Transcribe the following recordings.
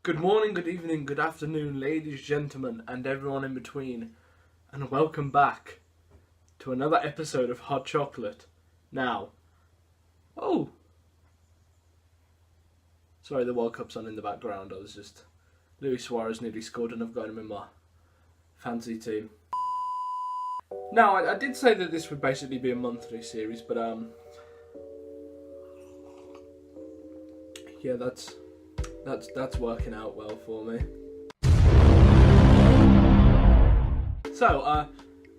Good morning, good evening, good afternoon, ladies, gentlemen, and everyone in between, and welcome back to another episode of Hot Chocolate. Now, sorry, the World Cup's on in the background. Luis Suarez nearly scored and I've got him in my fancy team. Now, I did say that this would basically be a monthly series, but yeah, that's working out well for me. So,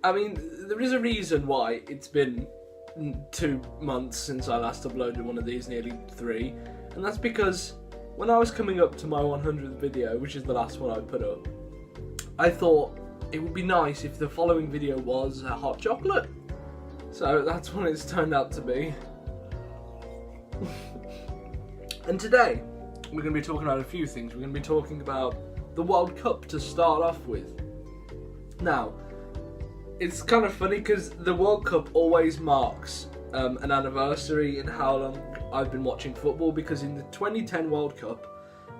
there is a reason why it's been 2 months since I last uploaded one of these, nearly 3, and that's because when I was coming up to my 100th video, which is the last one I put up, I thought it would be nice if the following video was a hot chocolate. So that's what it's turned out to be. And today, we're going to be talking about a few things. We're going to be talking about the World Cup to start off with. Now, it's kind of funny because the World Cup always marks an anniversary in how long I've been watching football, because in the 2010 World Cup,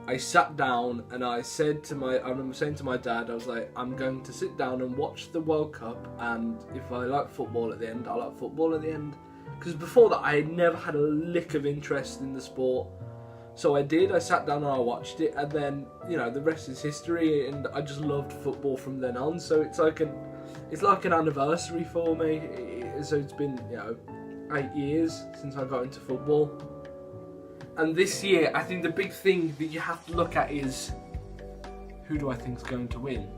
I sat down and I remember saying to my dad, I was like, I'm going to sit down and watch the World Cup, and if I like football at the end, I like football at the end. Because before that, I had never had a lick of interest in the sport. So I did, I sat down and I watched it, and then, the rest is history, and I just loved football from then on. So it's like an anniversary for me. So it's been, 8 years since I got into football. And this year, I think the big thing that you have to look at is, who do I think is going to win?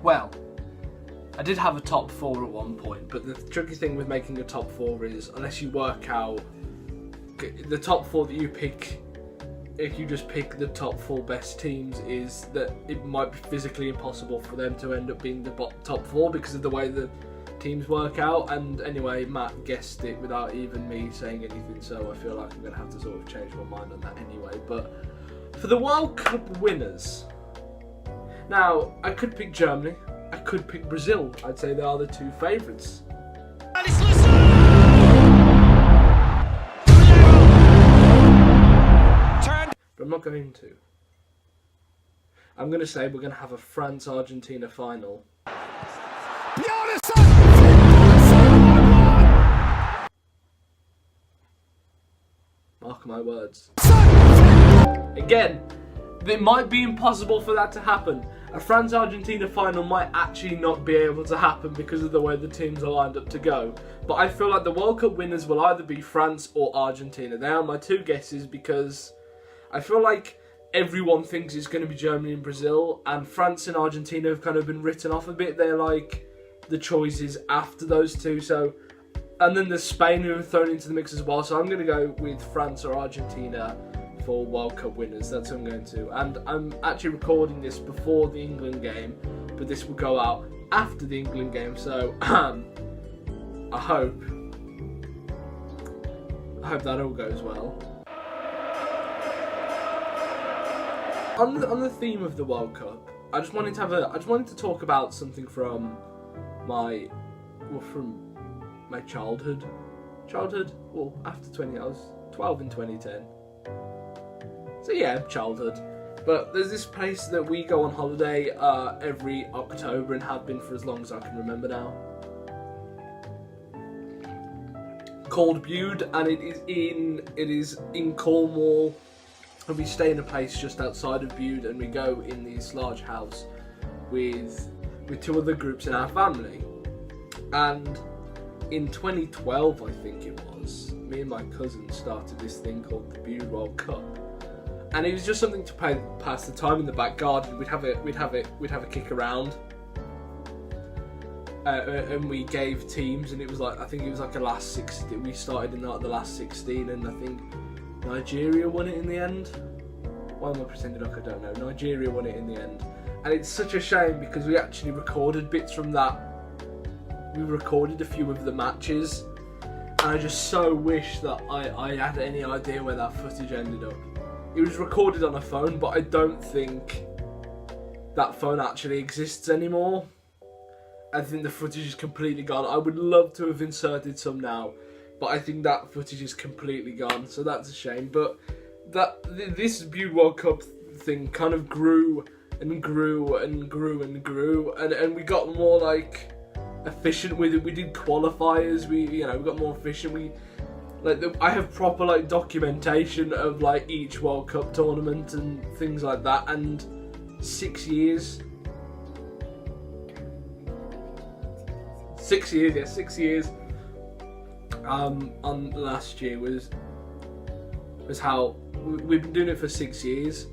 Well, I did have a top 4 at one point, but the tricky thing with making a top 4 is, unless you work out the top 4 that you pick, if you just pick the top 4 best teams, is that it might be physically impossible for them to end up being the top 4 because of the way the teams work out. And anyway, Matt guessed it without even me saying anything, so I feel like I'm going to have to sort of change my mind on that anyway. But for the World Cup winners, now, I could pick Germany, I could pick Brazil. I'd say they are the 2 favourites. But I'm not going to. I'm going to say we're going to have a France-Argentina final. Mark my words. Again, it might be impossible for that to happen. A France-Argentina final might actually not be able to happen because of the way the teams are lined up to go. But I feel like the World Cup winners will either be France or Argentina. They are my 2 guesses, because I feel like everyone thinks it's going to be Germany and Brazil, and France and Argentina have kind of been written off a bit. They're like the choices after those 2. So, and then there's Spain who are thrown into the mix as well. So I'm going to go with France or Argentina for World Cup winners. That's what I'm going to. And I'm actually recording this before the England game, but this will go out after the England game. So I hope that all goes well. On the theme of the World Cup, I just wanted to talk about something from my childhood. Well, after 20, I was 12 in 2010. So yeah, childhood. But there's this place that we go on holiday every October and have been for as long as I can remember now, called Bude, and it is in Cornwall. And we stay in a place just outside of Bude, and we go in this large house with 2 other groups in our family. And in 2012, I think it was, me and my cousin started this thing called the Bude World Cup, and it was just something to pass the time in the back garden. We'd have a kick around, and we gave teams, and I think it was like a last 16. We started in the last 16, and I think Nigeria won it in the end. Why am I pretending like I don't know? Nigeria won it in the end. And it's such a shame because we actually recorded bits from that. We recorded a few of the matches. And I just so wish that I had any idea where that footage ended up. It was recorded on a phone, but I don't think that phone actually exists anymore. I think the footage is completely gone. I would love to have inserted some now, but I think that footage is completely gone, so that's a shame. But this Bude World Cup thing kind of grew and grew and grew and grew, and we got more like efficient with it. We did qualifiers. We got more efficient. I have proper like documentation of like each World Cup tournament and things like that. And 6 years. 6 years, yeah, 6 years. On last year was how we've been doing it for 6 years.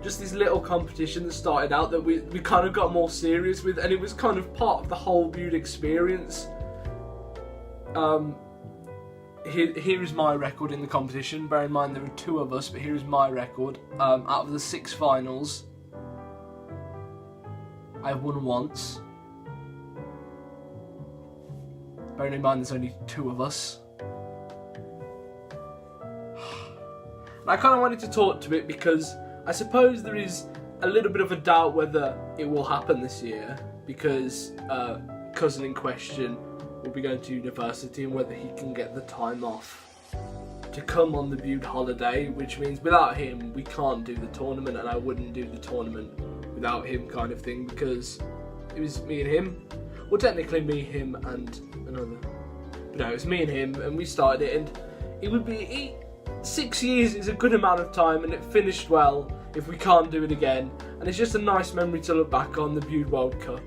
Just this little competition that started out that we kind of got more serious with, and it was kind of part of the whole Bude experience. Here is my record in the competition. Bear in mind there are 2 of us, but here is my record. Out of the 6 finals, I've won once. Bearing in mind there's only 2 of us. And I kind of wanted to talk to it because I suppose there is a little bit of a doubt whether it will happen this year, because cousin in question will be going to university, and whether he can get the time off to come on the Bude holiday, which means without him we can't do the tournament, and I wouldn't do the tournament without him, kind of thing, because it was me and him. Well, technically me, him, and another. But no, it was me and him, and we started it, and it would be 6 years is a good amount of time, and it finished well if we can't do it again. And it's just a nice memory to look back on, the Bude World Cup,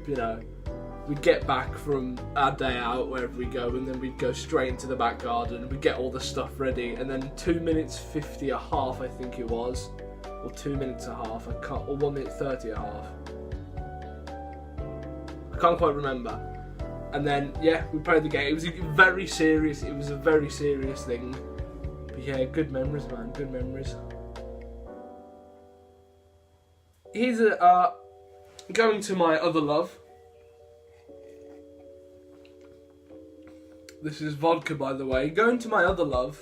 We'd get back from our day out, wherever we go, and then we'd go straight into the back garden, we'd get all the stuff ready, and then 2 minutes 50 a half, I think it was, or 2 minutes a half, or 1 minute 30 a half. I can't quite remember. And then, yeah, we played the game. It was very serious. It was a very serious thing. But yeah, good memories, man. Good memories. Here's going to my other love. This is vodka, by the way. Going to my other love,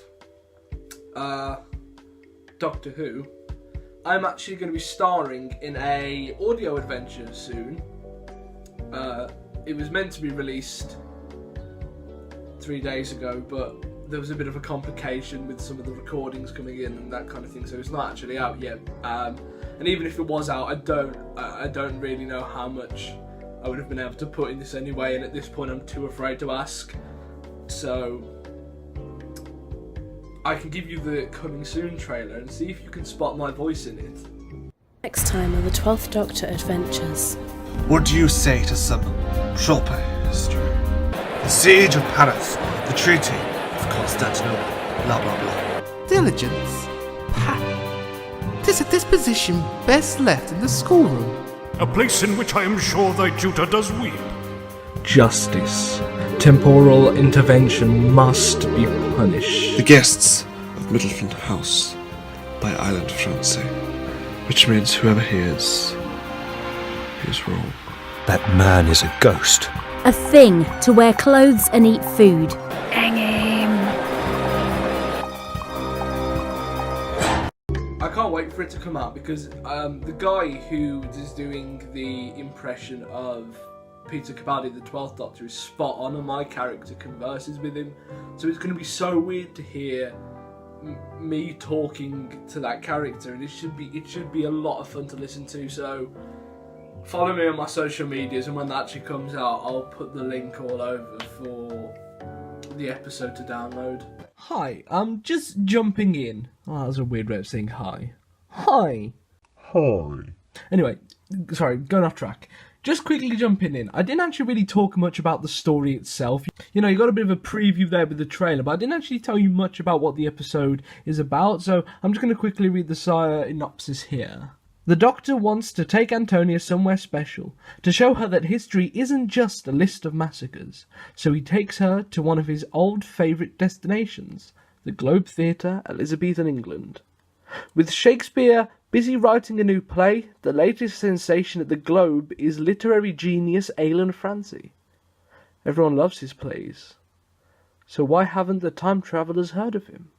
Doctor Who. I'm actually going to be starring in a audio adventure soon. It was meant to be released 3 days ago, but there was a bit of a complication with some of the recordings coming in and that kind of thing, so it's not actually out yet. And even if it was out, I don't really know how much I would have been able to put in this anyway, and at this point I'm too afraid to ask. So I can give you the coming soon trailer and see if you can spot my voice in it. Next time on the 12th Doctor Adventures. What do you say to some proper history? The Siege of Paris, the Treaty of Constantinople, blah blah blah. Diligence? Pah! 'Tis a disposition best left in the schoolroom. A place in which I am sure thy tutor does weep. Justice. Temporal intervention must be punished. The guests of Middlefront House by Island Francais, which means whoever he is wrong. That man is a ghost. A thing to wear clothes and eat food. I can't wait for it to come out, because the guy who is doing the impression of Peter Capaldi, the 12th Doctor, is spot on, and my character converses with him. So it's going to be so weird to hear me talking to that character, and it should be a lot of fun to listen to. So follow me on my social medias, and when that actually comes out, I'll put the link all over for the episode to download. Hi, I'm just jumping in. Oh, that was a weird way of saying hi. Hi. Hi. Anyway, sorry, going off track. Just quickly jumping in, I didn't actually really talk much about the story itself. You got a bit of a preview there with the trailer, but I didn't actually tell you much about what the episode is about, so I'm just going to quickly read the synopsis here. The Doctor wants to take Antonia somewhere special, to show her that history isn't just a list of massacres, so he takes her to one of his old favourite destinations, the Globe Theatre, Elizabethan England. With Shakespeare busy writing a new play, the latest sensation at the Globe is literary genius Alan Francie. Everyone loves his plays, so why haven't the time travellers heard of him?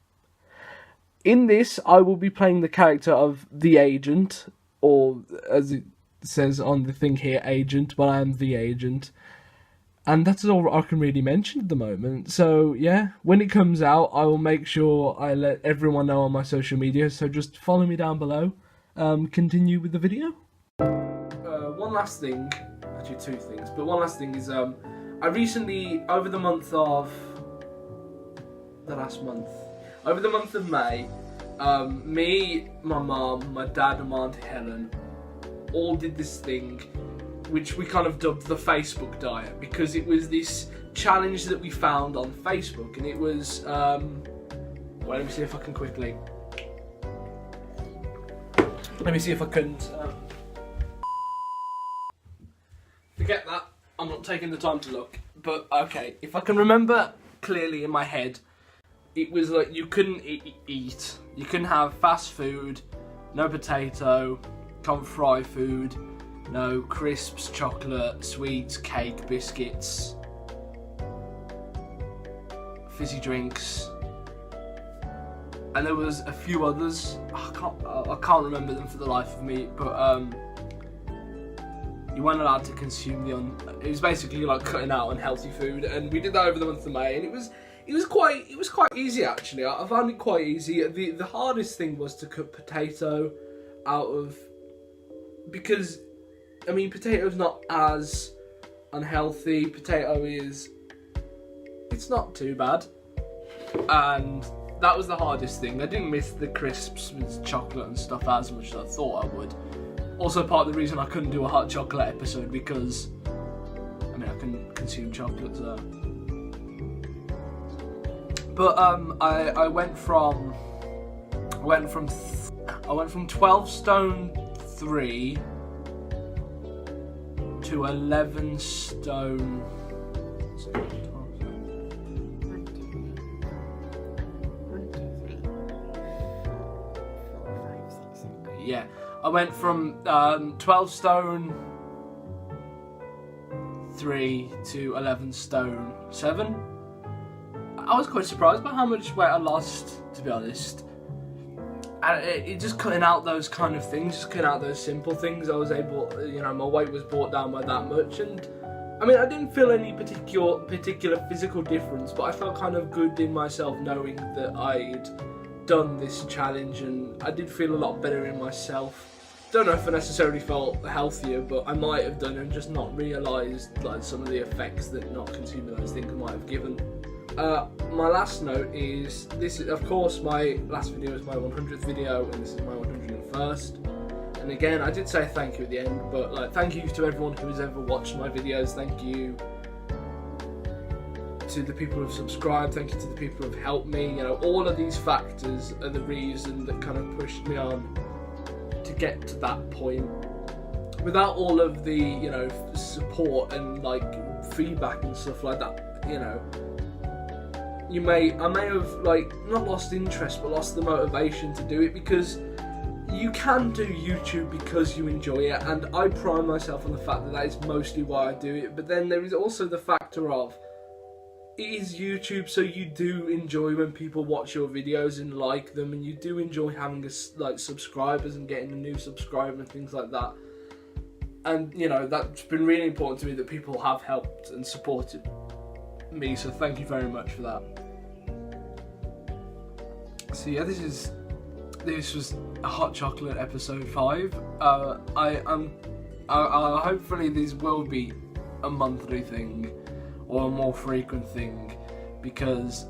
In this, I will be playing the character of the agent, or as it says on the thing here, agent, but I am the agent. And that's all I can really mention at the moment. So, yeah, when it comes out, I will make sure I let everyone know on my social media, so just follow me down below, continue with the video. One last thing, actually two things, but one last thing is I recently, over the month of May, me, my mum, my dad and my Auntie Helen all did this thing which we kind of dubbed the Facebook diet, because it was this challenge that we found on Facebook, and it was, well, let me see if I can quickly, forget that, I'm not taking the time to look, but okay, if I can remember clearly in my head, it was like you couldn't eat, you couldn't have fast food, no potato, can't fry food, no crisps, chocolate, sweets, cake, biscuits, fizzy drinks, and there was a few others. I can't remember them for the life of me. But you weren't allowed to consume it was basically like cutting out unhealthy food, and we did that over the month of May, and it was quite easy actually. I found it quite easy. The hardest thing was to cut potato out of, because I mean, potato's not as unhealthy. It's not too bad. And that was the hardest thing. I didn't miss the crisps with chocolate and stuff as much as I thought I would. Also part of the reason I couldn't do a hot chocolate episode, because, I mean, I can consume chocolate, so. But I went from 12 stone 3 to 11 stone. Yeah, I went from 12 stone 3 to 11 stone 7. I was quite surprised by how much weight I lost, to be honest. And it just cutting out those kind of things, just cutting out those simple things, I was able, my weight was brought down by that much. And I mean, I didn't feel any particular physical difference, but I felt kind of good in myself knowing that I'd done this challenge, and I did feel a lot better in myself. Don't know if I necessarily felt healthier, but I might have done and just not realised like some of the effects that not consuming those things might have given. My last note is, this is, of course, my last video is my 100th video, and this is my 101st. And again, I did say thank you at the end, but like, thank you to everyone who has ever watched my videos. Thank you to the people who have subscribed. Thank you to the people who have helped me. All of these factors are the reason that kind of pushed me on to get to that point. Without all of the, support and like feedback and stuff like that, I may have like not lost interest, but lost the motivation to do it, because you can do YouTube because you enjoy it, and I pride myself on the fact that is mostly why I do it. But then there is also the factor of, it is YouTube, so you do enjoy when people watch your videos and like them, and you do enjoy having subscribers and getting a new subscriber and things like that. And that's been really important to me, that people have helped and supported me, so thank you very much for that. So yeah, this was a hot chocolate episode 5. Hopefully this will be a monthly thing or a more frequent thing, because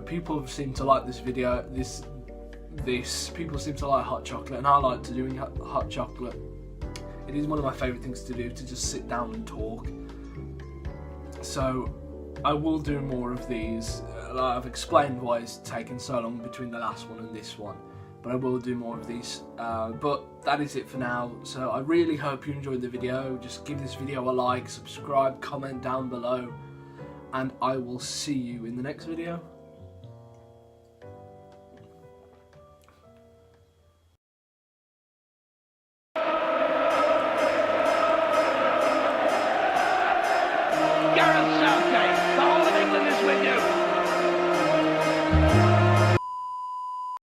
people seem to like this video. People seem to like hot chocolate, and I like to doing hot chocolate. It is one of my favourite things to do, to just sit down and talk. So I will do more of these. I've explained why it's taken so long between the last one and this one, but I will do more of these. But that is it for now. So I really hope you enjoyed the video. Just give this video a like, subscribe, comment down below, and I will see you in the next video.